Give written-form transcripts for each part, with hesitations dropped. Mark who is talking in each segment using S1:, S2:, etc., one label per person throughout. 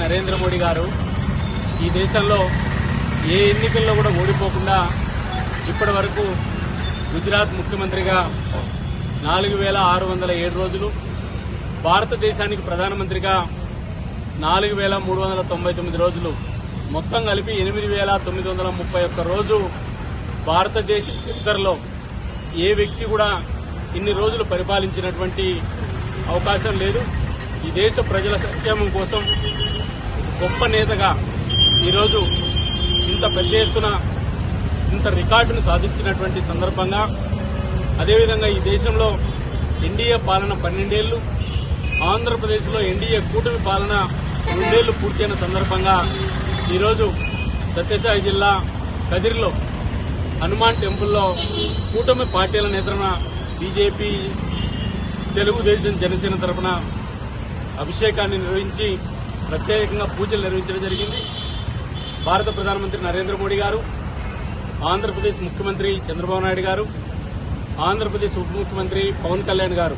S1: నరేంద్ర మోడీ గారు ఈ దేశంలో ఏ ఎన్నికల్లో కూడా ఓడిపోకుండా ఇప్పటి వరకు గుజరాత్ ముఖ్యమంత్రిగా 4607 రోజులు, భారతదేశానికి ప్రధానమంత్రిగా 4399 రోజులు, మొత్తం కలిపి 8931 రోజు భారతదేశ చరిత్రలో ఏ వ్యక్తి కూడా ఇన్ని రోజులు పరిపాలించినటువంటి అవకాశం లేదు. ఈ దేశ ప్రజల సంక్షేమం కోసం గొప్ప నేతగా ఈరోజు ఇంత పెద్ద ఎత్తున ఇంత రికార్డును సాధించినటువంటి సందర్భంగా, అదేవిధంగా ఈ దేశంలో ఎన్డీఏ పాలన 12 ఏళ్లు, ఆంధ్రప్రదేశ్లో ఎన్డీఏ కూటమి పాలన 2 ఏళ్లు పూర్తయిన సందర్భంగా ఈరోజు సత్యసాయి జిల్లా కదిరిలో హనుమాన్ టెంపుల్లో కూటమి పార్టీల నేతన బీజేపీ, తెలుగుదేశం, జనసేన తరఫున అభిషేకాన్ని నిర్వహించి ప్రత్యేకంగా పూజలు నిర్వహించడం జరిగింది. భారత ప్రధానమంత్రి నరేంద్ర మోడీ గారు, ఆంధ్రప్రదేశ్ ముఖ్యమంత్రి చంద్రబాబు నాయుడు గారు, ఆంధ్రప్రదేశ్ ఉప ముఖ్యమంత్రి పవన్ కళ్యాణ్ గారు,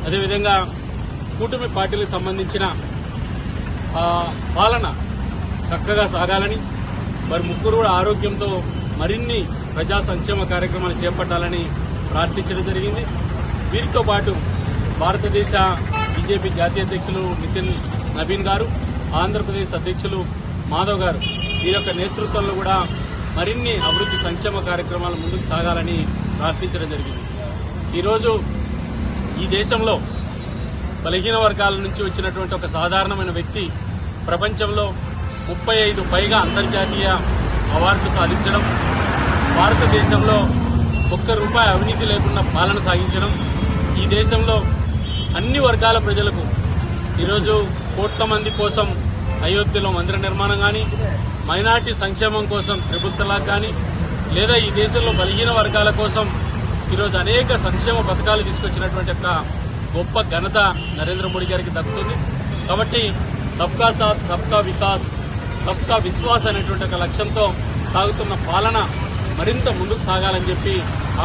S1: అదేవిధంగా కూటమి పార్టీలకు సంబంధించిన పాలన చక్కగా సాగాలని, మరి ముగ్గురు కూడా ఆరోగ్యంతో మరిన్ని ప్రజా సంక్షేమ కార్యక్రమాలు చేపట్టాలని ప్రార్థించడం జరిగింది. వీరితో పాటు భారతదేశ బీజేపీ జాతీయ అధ్యక్షులు నితిన్ నవీన్ గారు, ఆంధ్రప్రదేశ్ అధ్యక్షులు మాధవ్ గారు, వీరి యొక్క నేతృత్వంలో కూడా మరిన్ని అభివృద్ది సంక్షేమ కార్యక్రమాలు ముందుకు సాగాలని ప్రార్థించడం జరిగింది. ఈరోజు ఈ దేశంలో బలహీన వర్గాల నుంచి వచ్చినటువంటి ఒక సాధారణమైన వ్యక్తి ప్రపంచంలో 35 పైగా అంతర్జాతీయ అవార్డులు సాధించడం, భారతదేశంలో ₹1 అవినీతి లేకుండా పాలన సాగించడం, ఈ దేశంలో అన్ని వర్గాల ప్రజలకు ఈరోజు కోట్ల మంది కోసం అయోధ్యలో మందిర నిర్మాణం కానీ, మైనార్టీ సంక్షేమం కోసం ట్రిపుల్ తలాక్ కానీ, లేదా ఈ దేశంలో బలహీన వర్గాల కోసం ఈరోజు అనేక సంక్షేమ పథకాలు తీసుకొచ్చినటువంటి ఒక గొప్ప ఘనత నరేంద్ర మోడీ గారికి దక్కుతుంది. కాబట్టి సబ్కా సాత్, సబ్కా వికాస్, సబ్కా విశ్వాస్ అనేటువంటి ఒక లక్ష్యంతో సాగుతున్న పాలన మరింత ముందుకు సాగాలని చెప్పి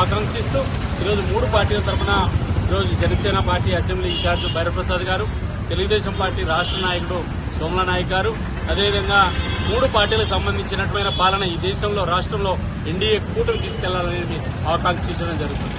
S1: ఆకాంక్షిస్తూ ఈరోజు 3 పార్టీల తరఫున ఈరోజు జనసేన పార్టీ అసెంబ్లీ ఇన్ఛార్జ్ భైరవప్రసాద్ గారు, తెలుగుదేశం పార్టీ రాష్ట్ర నాయకుడు సోమల నాయక్ గారు, అదేవిధంగా 3 పార్టీలకు సంబంధించినటువంటి పాలన ఈ దేశంలో రాష్ట్రంలో ఎన్డీఏ కూటమి తీసుకెళ్లాలనేది ఆకాంక్షించడం జరుగుతుంది.